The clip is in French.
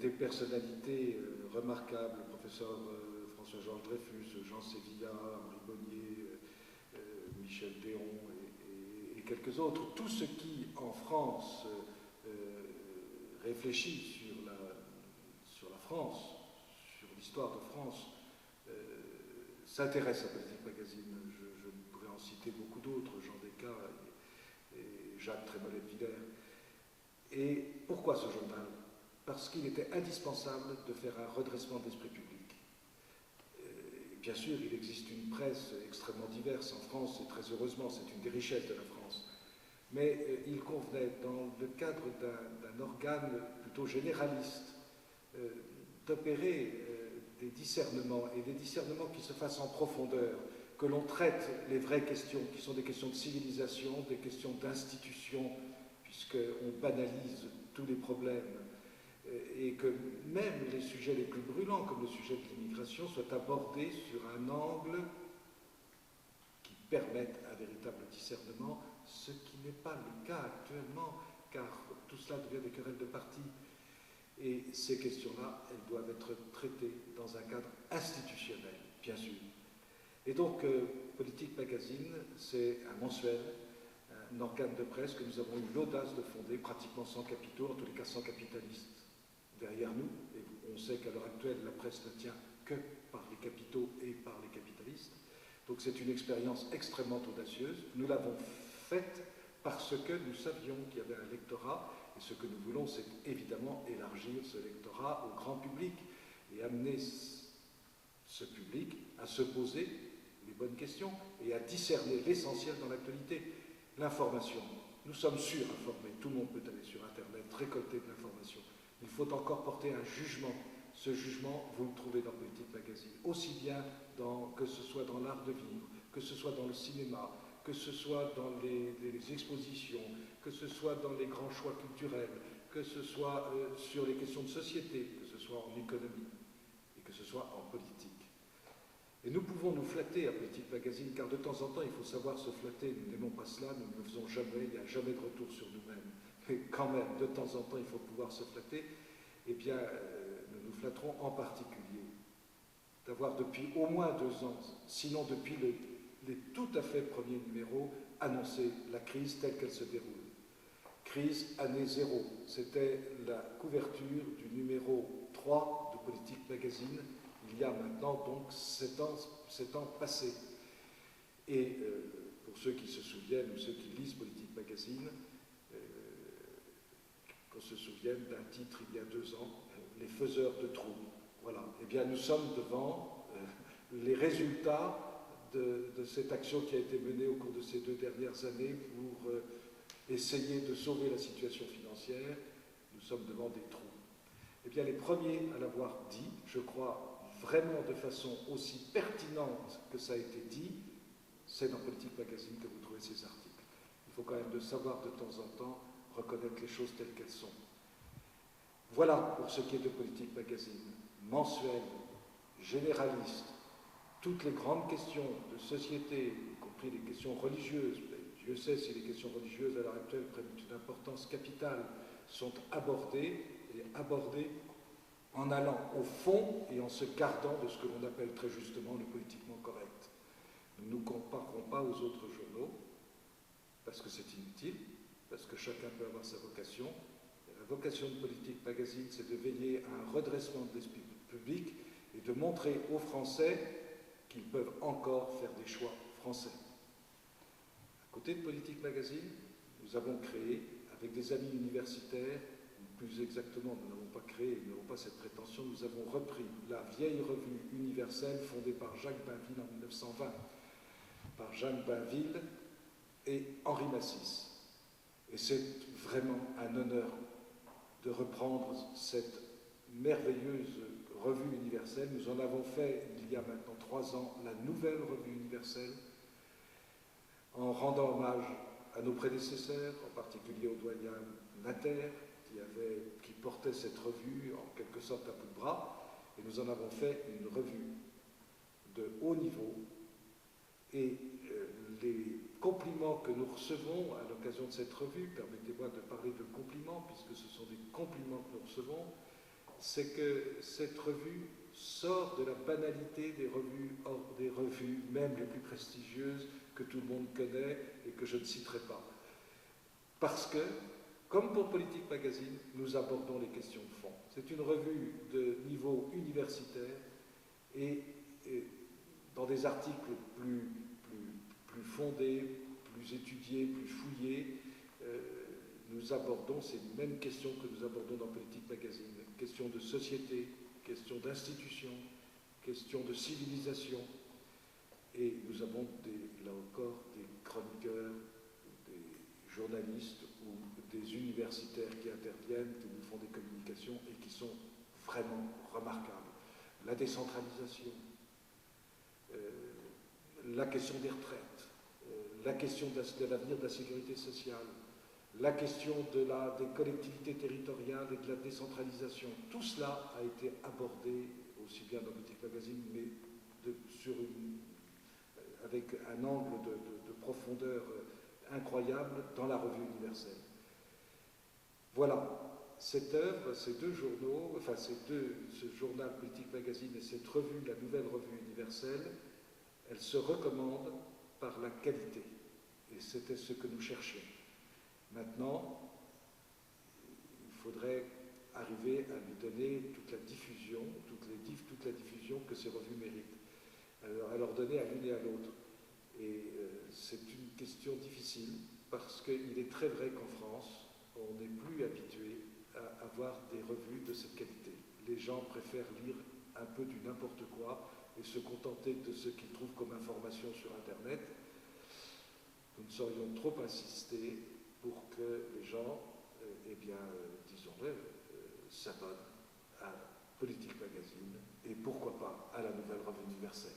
des personnalités remarquables, le professeur François-Georges Dreyfus, Jean Sévillat, Henri Bonnier, Michel Déon et quelques autres, tout ce qui en France réfléchit sur la France, sur l'histoire de France, s'intéresse à Politique Magazine. Je pourrais en citer beaucoup d'autres, Jean Descas et Jacques Trémollet-de-Villers. Et pourquoi ce journal? Parce qu'il était indispensable de faire un redressement de l'esprit public. Bien sûr, il existe une presse extrêmement diverse en France, et très heureusement, c'est une des richesses de la France. Mais il convenait, dans le cadre d'un organe plutôt généraliste, d'opérer des discernements, et des discernements qui se fassent en profondeur, que l'on traite les vraies questions, qui sont des questions de civilisation, des questions d'institution, puisqu'on banalise tous les problèmes, et que même les sujets les plus brûlants, comme le sujet de l'immigration, soient abordés sur un angle qui permette un véritable discernement, ce qui n'est pas le cas actuellement, car tout cela devient des querelles de parti. Et ces questions-là, elles doivent être traitées dans un cadre institutionnel, bien sûr. Et donc, Politique Magazine, c'est un mensuel, un organe de presse que nous avons eu l'audace de fonder, pratiquement sans capitaux, en tous les cas sans capitalistes derrière nous. Et on sait qu'à l'heure actuelle, la presse ne tient que par les capitaux et par les capitalistes. Donc c'est une expérience extrêmement audacieuse. Nous l'avons faite parce que nous savions qu'il y avait un lectorat, et ce que nous voulons, c'est évidemment élargir ce lectorat au grand public et amener ce public à se poser les bonnes questions et à discerner l'essentiel dans l'actualité, l'information. Nous sommes surinformés, tout le monde peut aller sur Internet, récolter de l'information. Il faut encore porter un jugement. Ce jugement, vous le trouvez dans Politique Magazine, aussi bien que ce soit dans l'art de vivre, que ce soit dans le cinéma, que ce soit dans les expositions, que ce soit dans les grands choix culturels, que ce soit sur les questions de société, que ce soit en économie et que ce soit en politique. Et nous pouvons nous flatter à Politique Magazine, car de temps en temps, il faut savoir se flatter. Nous n'aimons pas cela, nous ne le faisons jamais, il n'y a jamais de retour sur nous-mêmes. Mais quand même, de temps en temps, il faut pouvoir se flatter. Eh bien, nous nous flatterons en particulier d'avoir depuis au moins 2 ans, sinon depuis les tout à fait premiers numéros, annoncé la crise telle qu'elle se déroule. Crise année 0, c'était la couverture du numéro 3 de Politique Magazine, il y a maintenant donc 7 ans passés. Et pour ceux qui se souviennent ou ceux qui lisent Politique Magazine, qu'on se souvienne d'un titre il y a 2 ans, Les faiseurs de troubles. Voilà. Eh bien, nous sommes devant les résultats de cette action qui a été menée au cours de ces 2 dernières années pour essayer de sauver la situation financière. Nous sommes devant des trous. Eh bien, les premiers à l'avoir dit, je crois vraiment de façon aussi pertinente que ça a été dit, c'est dans Politique Magazine que vous trouvez ces articles. Il faut quand même de savoir de temps en temps reconnaître les choses telles qu'elles sont. Voilà pour ce qui est de Politique Magazine, mensuel, généraliste, toutes les grandes questions de société, y compris les questions religieuses. Dieu sait si les questions religieuses à l'heure actuelle prennent une importance capitale, sont abordées et abordées en allant au fond et en se gardant de ce que l'on appelle très justement le politiquement correct. Nous ne nous comparerons pas aux autres journaux, parce que c'est inutile, parce que chacun peut avoir sa vocation. La vocation de Politique Magazine, c'est de veiller à un redressement de l'esprit public et de montrer aux Français qu'ils peuvent encore faire des choix français. À côté de Politique Magazine, nous avons créé, avec des amis universitaires, plus exactement, nous n'avons pas créé, nous n'avons pas cette prétention, nous avons repris la vieille revue universelle fondée par Jacques Bainville en 1920, par Jacques Bainville et Henri Massis. Et c'est vraiment un honneur de reprendre cette merveilleuse revue universelle. Nous en avons fait, il y a maintenant 3 ans, la nouvelle revue universelle, en rendant hommage à nos prédécesseurs, en particulier au doyen Natter, qui portait cette revue en quelque sorte à bout de bras, et nous en avons fait une revue de haut niveau, et les compliments que nous recevons à l'occasion de cette revue, permettez-moi de parler de compliments, puisque ce sont des compliments que nous recevons, c'est que cette revue sort de la banalité des revues, même les plus prestigieuses, que tout le monde connaît et que je ne citerai pas. Parce que, comme pour Politique Magazine, nous abordons les questions de fond. C'est une revue de niveau universitaire et dans des articles plus fondés, plus étudiés, plus fouillés, nous abordons ces mêmes questions que nous abordons dans Politique Magazine. Questions de société, questions d'institution, questions de civilisation. Et nous avons, là encore, des chroniqueurs, des journalistes ou des universitaires qui interviennent, qui nous font des communications et qui sont vraiment remarquables. La décentralisation, la question des retraites, la question de l'avenir de la sécurité sociale, la question des collectivités territoriales et de la décentralisation. Tout cela a été abordé aussi bien dans Politique Magazine, mais avec un angle de profondeur incroyable dans la revue universelle. Voilà, cette œuvre, ces deux journaux, enfin ce journal Politique Magazine et cette revue, la nouvelle revue universelle, elle se recommande par la qualité. Et c'était ce que nous cherchions. Maintenant, il faudrait arriver à lui donner toute la diffusion, toute la diffusion que ces revues méritent. Alors, à leur donner à l'une et à l'autre. Et c'est une question difficile parce qu'il est très vrai qu'en France, on n'est plus habitué à avoir des revues de cette qualité. Les gens préfèrent lire un peu du n'importe quoi et se contenter de ce qu'ils trouvent comme information sur Internet. Nous ne saurions trop insister pour que les gens, disons-le, s'abonnent à Politique Magazine et pourquoi pas à la nouvelle revue universelle.